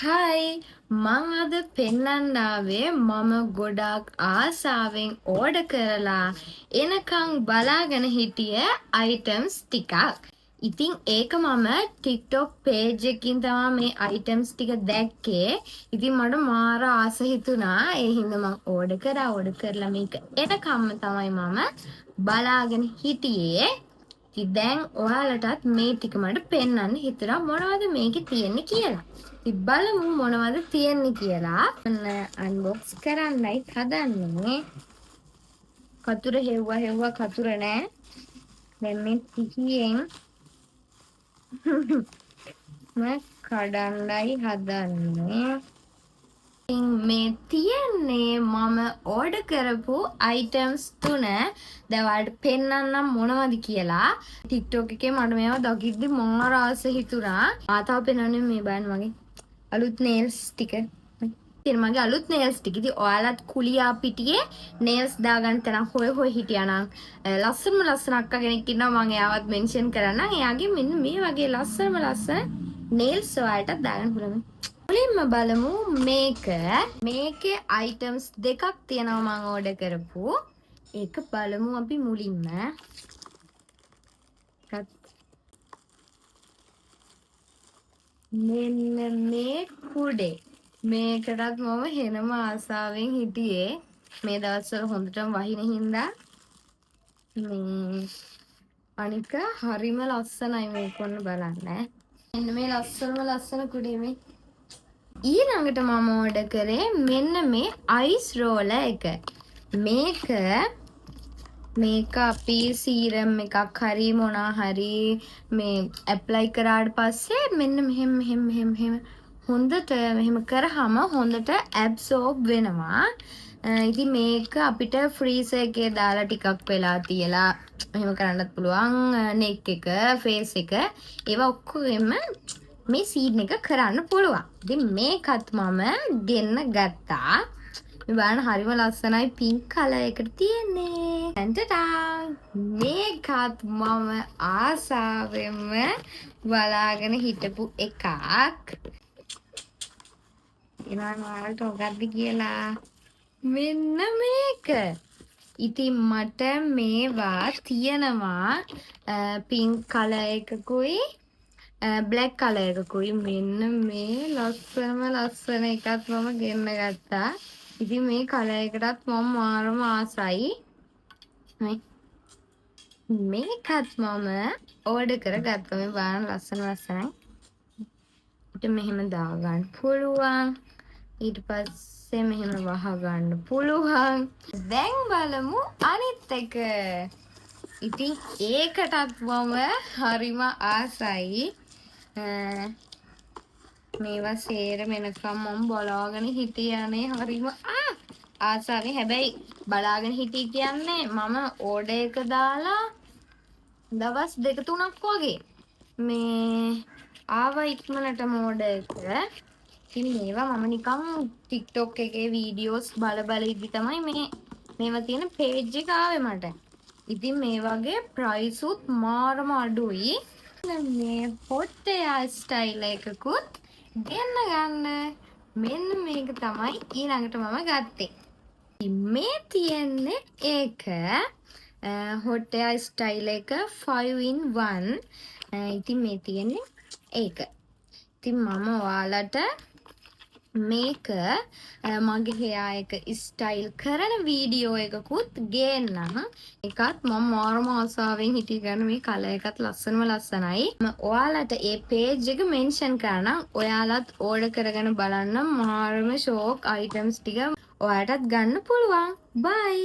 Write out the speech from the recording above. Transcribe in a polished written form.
හයි මං අද පෙන්නන්න ආවේ මම ගොඩාක් ආසාවෙන් ඕඩර් කරලා එනකන් බලාගෙන හිටිය අයිටම්ස් ටිකක්. ඉතින් ඒක මම TikTok page එකකින් තමයි මේ අයිටම්ස් ටික දැක්කේ. ඉතින් මට මාර ආස හිතුණා. ඒ හින්දා මං ඕඩර් කරලා මේක එනකම්ම තමයි මම බලාගෙන හිටියේ. ඉතින් දැන් ඔයාලටත් මේ ටික මට පෙන්වන්න හිතුණා මොනවද මේකේ තියෙන්නේ කියලා. ඉතින් බලමු මොනවද තියෙන්නේ කියලා. අන්බොක්ස් කරන්නයි හදන්නේ. කතුර හෙව්වා කතුර නෑ. දැන් මේ තිහියෙන් මම කඩන්නයි හදන්නේ. මේ තියන්නේ මම ඕඩර් කරපු අයිටම්ස් 3 දැන් ඔයාලට පෙන්නන්නම් මොනවද කියලා. TikTok එකේ මට මේවා දකිද්දි මාර ආස හිතුණා. ආතාව පෙන්වන්නේ මේ බලන්න මගේ අලුත් nails ටික. ඉතින් මගේ අලුත් nails ටික. ඉතින් ඔයාලත් කුලියා පිටියේ nails දාගන්න තැන හොය හිටියා නම් ලස්සන අක්කා කෙනෙක් ඉන්නවා මම එයාවත් මෙන්ෂන් කරන්නම්. එයාගේ මෙන්න මේ වගේ ලස්සන nails ඔයාලට දාගන්න පුළුවන්. මුලින්ම බලමු මේකේ අයිටම්ස් දෙකක් තියෙනවා මම ඕඩර් කරපු. ඒක බලමු අපි මුලින්ම. මෙන්න මේ කුඩේ. මේකටත් මම හෙනම ආසාවෙන් හිටියේ. මේ දවස්වල හොඳටම වහින හින්දා. මේ අනික හරිම ලස්සනයි මේක ඔන්න බලන්න. මෙන්න මේ ලස්සන කුඩේ මේ ඊළඟට මම ඕඩර් කරේ මෙන්න මේ අයිස් රෝලර් එක. මේක අපි සීරම් එකක් හරි මොනා හරි මේ ඇප්ලයි කරාට පස්සේ මෙන්න මෙහෙම හොඳට මෙහෙම කරාම හොඳට ඇබ්සෝබ් වෙනවා. ඉතින් මේක අපිට ෆ්‍රීසර් එකේ දාලා ටිකක් වෙලා තියලා මෙහෙම කරන්නත් පුළුවන්. නෙක් එක, ෆේස් එක ඒවා ඔක්කොගෙම මේ සීන් එක කරන්න පුළුවන්. ඉතින් මේකත් මම ගෙන්න ගත්තා. මේ බලන්න හරිම ලස්සනයි පින්ක් කලර් එකට තියෙන්නේ. ටන්ටටා. මේකත් මම ආසාවෙන්ම බලාගෙන හිටපු එකක්. ඊළඟ වලට මොකක්ද කියලා. මෙන්න මේක. ඉතින් මට මේවා තියෙනවා පින්ක් කලර් එකකුයි බ්ලැක් කලර් එකකුයි. මෙන්න මේ ලස්සන එකත් මම ගෙන්න ගත්තා. ඉතින් මේ කලර් එකටත් මම මාරම ආසයි. මේකත් මම ඕඩර් කරගත්තා. මේ බලන්න ලස්සනයි. ඊට මෙහෙම දාගන්න පුළුවන්. ඊට පස්සේ මෙහෙම වහ ගන්න පුළුවන්. දැන් බලමු අනිත් එක. ඉතින් ඒකටත් මම හරිම ආසයි. මේවා සේරම එනකම් මම බලාගෙන හිටියානේ හරිම ආසාවෙන්. හැබැයි බලාගෙන හිටී කියන්නේ මම ඕඩර් එක දාලා දවස් 2-3ක් වගේ මේ ආවා ඉක්මනටම ඕඩර් එක. ඉතින් මේවා මම නිකන් TikTok එකේ වීඩියෝස් බල ඉදි තමයි මේවා තියෙන page එක ආවේ මට. ඉතින් මේ වගේ ප්‍රයිස් උත් මාරම අඩුයි. මේ hot hair style එකකුත් ගන්න. මෙන්න මේක තමයි ඊළඟට මම ගත්තේ. මේ තියෙන්නේ ඒක hot hair style එක 5 in 1. ඉතින් මේ තියෙන්නේ ඒක. ඉතින් මම ඔයාලට මේක මගේ hair එක ස්ටයිල් කරන වීඩියෝ එකකුත් ගේන්නම්. ඒකත් මම මාරම ආසාවෙන් හිටිය ගන්න. මේ කලර් එකත් ලස්සනයි. මම ඔයාලට ඒ page එක මෙන්ෂන් කරනම් ඔයාලත් ඕඩර් කරගෙන බලන්න. මාරම ෂෝක් අයිටම්ස් ටික ඔයාලටත් ගන්න පුළුවන්. බයි.